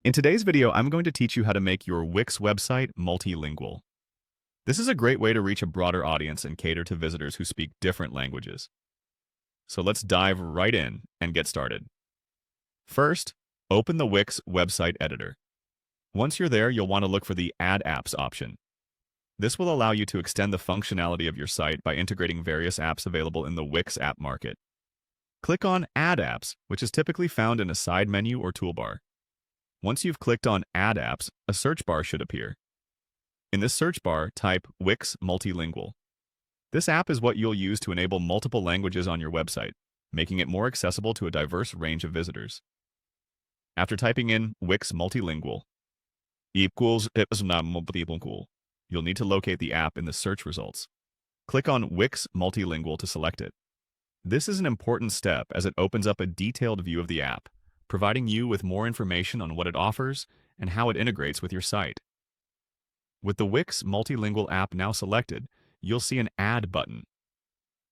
In today's video, I'm going to teach you how to make your Wix website multilingual. This is a great way to reach a broader audience and cater to visitors who speak different languages. So let's dive right in and get started. First, open the Wix website editor. Once you're there, you'll want to look for the Add Apps option. This will allow you to extend the functionality of your site by integrating various apps available in the Wix app market. Click on Add Apps, which is typically found in a side menu or toolbar. Once you've clicked on Add Apps, a search bar should appear. In this search bar, type Wix Multilingual. This app is what you'll use to enable multiple languages on your website, making it more accessible to a diverse range of visitors. After typing in Wix Multilingual, you'll need to locate the app in the search results. Click on Wix Multilingual to select it. This is an important step as it opens up a detailed view of the app, providing you with more information on what it offers and how it integrates with your site. With the Wix Multilingual app now selected, you'll see an Add button.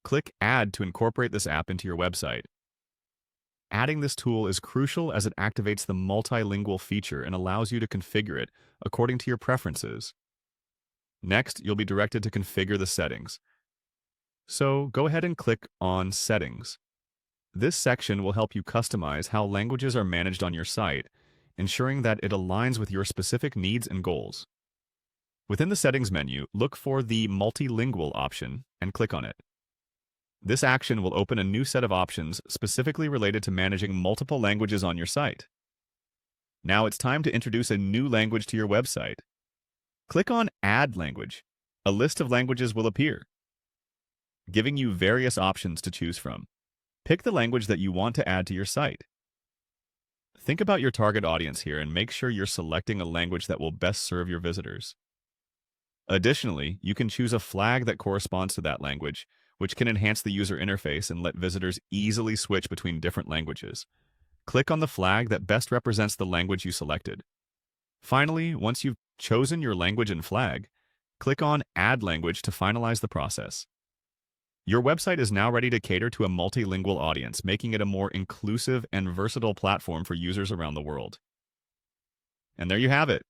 Click Add to incorporate this app into your website. Adding this tool is crucial as it activates the multilingual feature and allows you to configure it according to your preferences. Next, you'll be directed to configure the settings. So go ahead and click on Settings. This section will help you customize how languages are managed on your site, ensuring that it aligns with your specific needs and goals. Within the Settings menu, look for the Multilingual option and click on it. This action will open a new set of options specifically related to managing multiple languages on your site. Now it's time to introduce a new language to your website. Click on Add Language. A list of languages will appear, giving you various options to choose from. Pick the language that you want to add to your site. Think about your target audience here and make sure you're selecting a language that will best serve your visitors. Additionally, you can choose a flag that corresponds to that language, which can enhance the user interface and let visitors easily switch between different languages. Click on the flag that best represents the language you selected. Finally, once you've chosen your language and flag, click on Add Language to finalize the process. Your website is now ready to cater to a multilingual audience, making it a more inclusive and versatile platform for users around the world. And there you have it.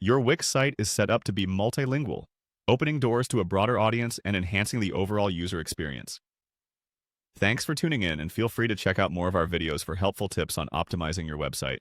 Your Wix site is set up to be multilingual, opening doors to a broader audience and enhancing the overall user experience. Thanks for tuning in, and feel free to check out more of our videos for helpful tips on optimizing your website.